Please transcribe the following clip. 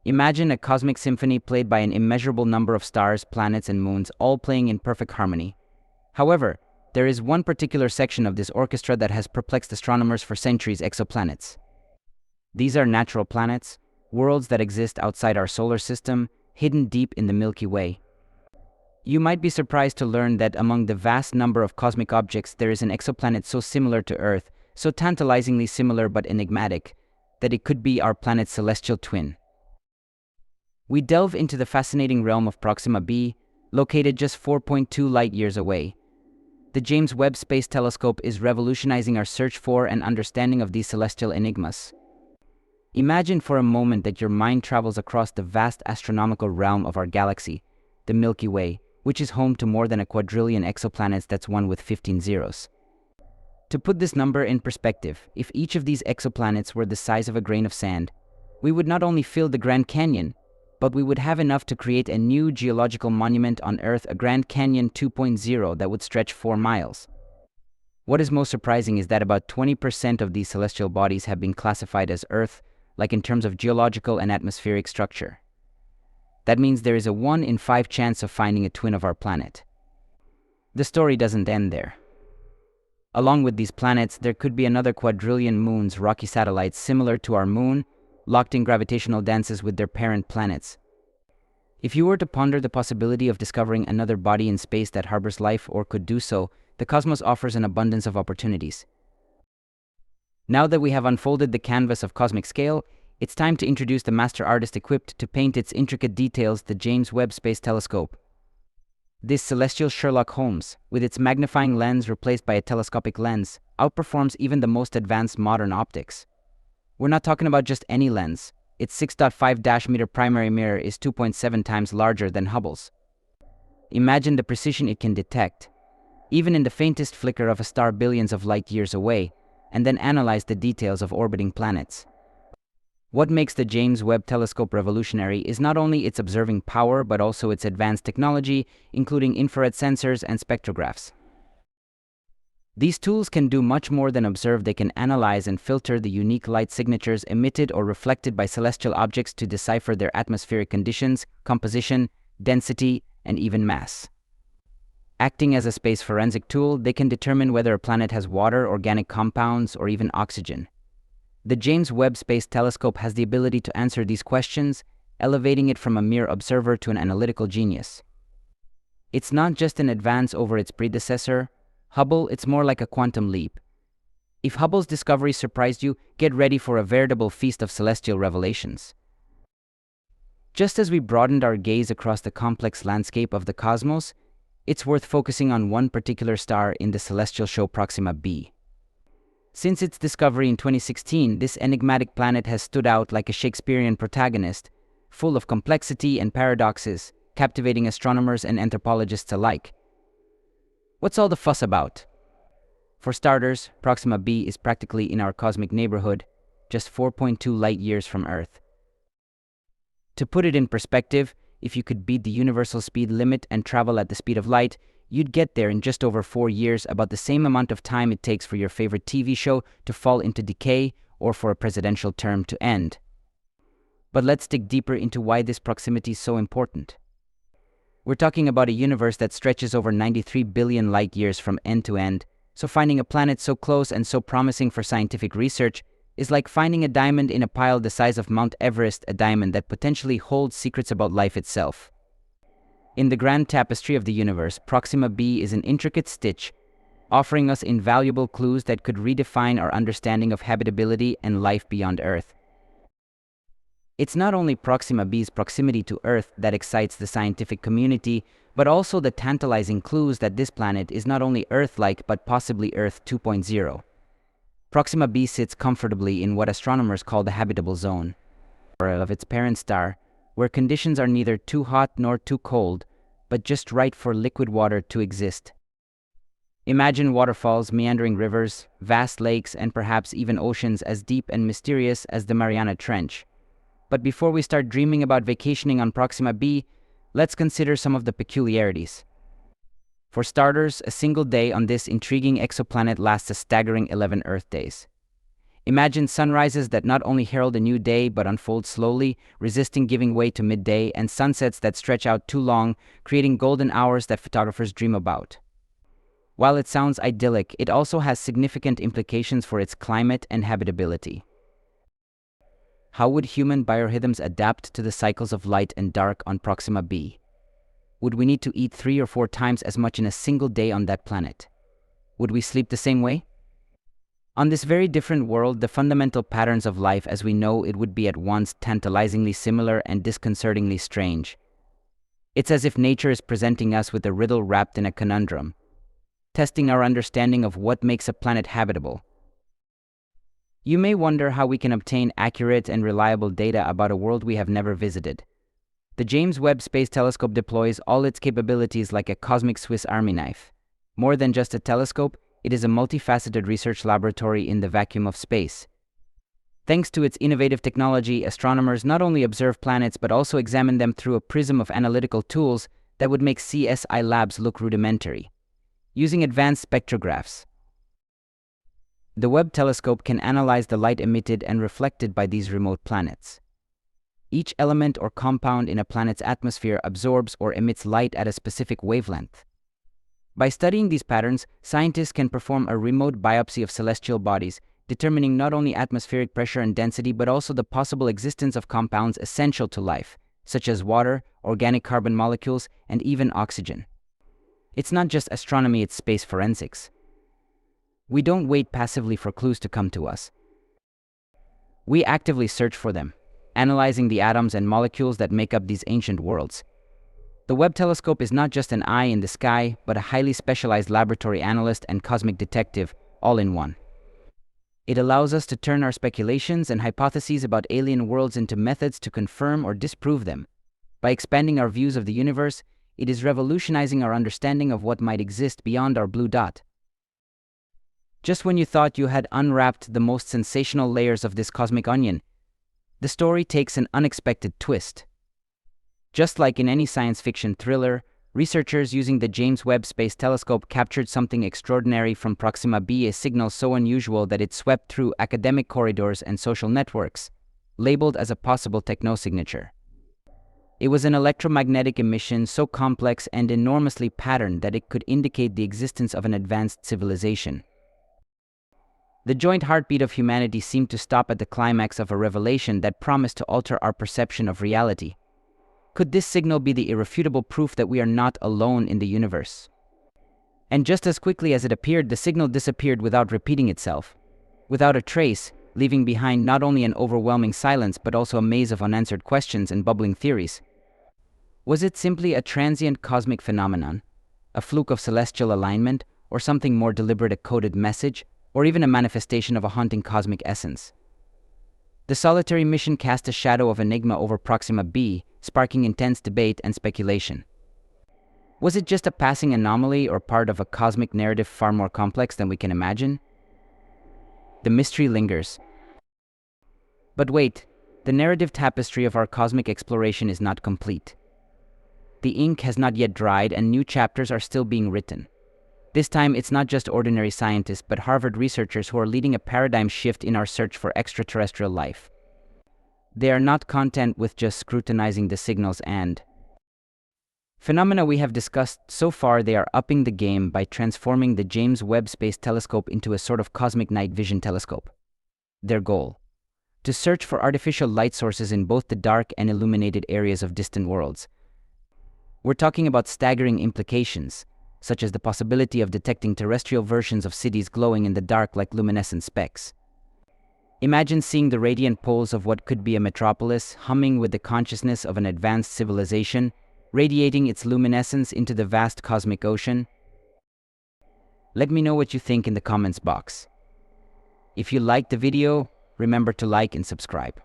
Imagine a cosmic symphony played by an immeasurable number of stars, planets, and moons, all playing in perfect harmony. However, there is one particular section of this orchestra that has perplexed astronomers for centuries: exoplanets. These are natural planets, worlds that exist outside our solar system, hidden deep in the Milky Way. You might be surprised to learn that among the vast number of cosmic objects, there is an exoplanet so similar to Earth, so tantalizingly similar but enigmatic, that it could be our planet's celestial twin. We delve into the fascinating realm of Proxima B, located just 4.2 light-years away. The James Webb Space Telescope is revolutionizing our search for and understanding of these celestial enigmas. Imagine for a moment that your mind travels across the vast astronomical realm of our galaxy, the Milky Way, which is home to more than a quadrillion exoplanets. That's one with 15 zeros. To put this number in perspective, if each of these exoplanets were the size of a grain of sand, we would not only fill the Grand Canyon, but we would have enough to create a new geological monument on Earth, a Grand Canyon 2.0 that would stretch 4 miles. What is most surprising is that about 20% of these celestial bodies have been classified as Earth, like in terms of geological and atmospheric structure. That means there is a 1 in 5 chance of finding a twin of our planet. The story doesn't end there. Along with these planets, there could be another quadrillion moons, rocky satellites similar to our moon, locked in gravitational dances with their parent planets. If you were to ponder the possibility of discovering another body in space that harbors life or could do so, the cosmos offers an abundance of opportunities. Now that we have unfolded the canvas of cosmic scale, it's time to introduce the master artist equipped to paint its intricate details, the James Webb Space Telescope. This celestial Sherlock Holmes, with its magnifying lens replaced by a telescopic lens, outperforms even the most advanced modern optics. We're not talking about just any lens. Its 6.5-meter primary mirror is 2.7 times larger than Hubble's. Imagine the precision it can detect, even in the faintest flicker of a star billions of light years away, and then analyze the details of orbiting planets. What makes the James Webb Telescope revolutionary is not only its observing power, but also its advanced technology, including infrared sensors and spectrographs. These tools can do much more than observe. They can analyze and filter the unique light signatures emitted or reflected by celestial objects to decipher their atmospheric conditions, composition, density, and even mass. Acting as a space forensic tool, they can determine whether a planet has water, organic compounds, or even oxygen. The James Webb Space Telescope has the ability to answer these questions, elevating it from a mere observer to an analytical genius. It's not just an advance over its predecessor, Hubble, it's more like a quantum leap. If Hubble's discovery surprised you, get ready for a veritable feast of celestial revelations. Just as we broadened our gaze across the complex landscape of the cosmos, it's worth focusing on one particular star in the celestial show, Proxima B. Since its discovery in 2016, this enigmatic planet has stood out like a Shakespearean protagonist, full of complexity and paradoxes, captivating astronomers and anthropologists alike. What's all the fuss about? For starters, Proxima B is practically in our cosmic neighborhood, just 4.2 light-years from Earth. To put it in perspective, if you could beat the universal speed limit and travel at the speed of light, you'd get there in just over 4 years, about the same amount of time it takes for your favorite TV show to fall into decay or for a presidential term to end. But let's dig deeper into why this proximity is so important. We're talking about a universe that stretches over 93 billion light-years from end to end, so finding a planet so close and so promising for scientific research is like finding a diamond in a pile the size of Mount Everest, a diamond that potentially holds secrets about life itself. In the grand tapestry of the universe, Proxima B is an intricate stitch, offering us invaluable clues that could redefine our understanding of habitability and life beyond Earth. It's not only Proxima B's proximity to Earth that excites the scientific community, but also the tantalizing clues that this planet is not only Earth-like but possibly Earth 2.0. Proxima B sits comfortably in what astronomers call the habitable zone of its parent star, where conditions are neither too hot nor too cold, but just right for liquid water to exist. Imagine waterfalls, meandering rivers, vast lakes, and perhaps even oceans as deep and mysterious as the Mariana Trench. But before we start dreaming about vacationing on Proxima B, let's consider some of the peculiarities. For starters, a single day on this intriguing exoplanet lasts a staggering 11 Earth days. Imagine sunrises that not only herald a new day but unfold slowly, resisting giving way to midday, and sunsets that stretch out too long, creating golden hours that photographers dream about. While it sounds idyllic, it also has significant implications for its climate and habitability. How would human biorhythms adapt to the cycles of light and dark on Proxima B? Would we need to eat 3 or 4 times as much in a single day on that planet? Would we sleep the same way? On this very different world, the fundamental patterns of life as we know it would be at once tantalizingly similar and disconcertingly strange. It's as if nature is presenting us with a riddle wrapped in a conundrum, testing our understanding of what makes a planet habitable. You may wonder how we can obtain accurate and reliable data about a world we have never visited. The James Webb Space Telescope deploys all its capabilities like a cosmic Swiss Army knife. More than just a telescope, it is a multifaceted research laboratory in the vacuum of space. Thanks to its innovative technology, astronomers not only observe planets but also examine them through a prism of analytical tools that would make CSI labs look rudimentary. Using advanced spectrographs, the Webb telescope can analyze the light emitted and reflected by these remote planets. Each element or compound in a planet's atmosphere absorbs or emits light at a specific wavelength. By studying these patterns, scientists can perform a remote biopsy of celestial bodies, determining not only atmospheric pressure and density but also the possible existence of compounds essential to life, such as water, organic carbon molecules, and even oxygen. It's not just astronomy, it's space forensics. We don't wait passively for clues to come to us. We actively search for them, analyzing the atoms and molecules that make up these ancient worlds. The Webb telescope is not just an eye in the sky, but a highly specialized laboratory analyst and cosmic detective, all in one. It allows us to turn our speculations and hypotheses about alien worlds into methods to confirm or disprove them. By expanding our views of the universe, it is revolutionizing our understanding of what might exist beyond our blue dot. Just when you thought you had unwrapped the most sensational layers of this cosmic onion, the story takes an unexpected twist. Just like in any science fiction thriller, researchers using the James Webb Space Telescope captured something extraordinary from Proxima B, a signal so unusual that it swept through academic corridors and social networks, labeled as a possible technosignature. It was an electromagnetic emission so complex and enormously patterned that it could indicate the existence of an advanced civilization. The joint heartbeat of humanity seemed to stop at the climax of a revelation that promised to alter our perception of reality. Could this signal be the irrefutable proof that we are not alone in the universe? And just as quickly as it appeared, the signal disappeared without repeating itself, without a trace, leaving behind not only an overwhelming silence but also a maze of unanswered questions and bubbling theories. Was it simply a transient cosmic phenomenon, a fluke of celestial alignment, or something more deliberate, a coded message, or even a manifestation of a haunting cosmic essence? The solitary mission cast a shadow of enigma over Proxima B, sparking intense debate and speculation. Was it just a passing anomaly or part of a cosmic narrative far more complex than we can imagine? The mystery lingers. But wait, the narrative tapestry of our cosmic exploration is not complete. The ink has not yet dried and new chapters are still being written. This time, it's not just ordinary scientists, but Harvard researchers who are leading a paradigm shift in our search for extraterrestrial life. They are not content with just scrutinizing the signals and phenomena we have discussed so far. They are upping the game by transforming the James Webb Space Telescope into a sort of cosmic night vision telescope. Their goal: to search for artificial light sources in both the dark and illuminated areas of distant worlds. We're talking about staggering implications, such as the possibility of detecting terrestrial versions of cities glowing in the dark like luminescent specks. Imagine seeing the radiant poles of what could be a metropolis humming with the consciousness of an advanced civilization, radiating its luminescence into the vast cosmic ocean. Let me know what you think in the comments box. If you liked the video, remember to like and subscribe.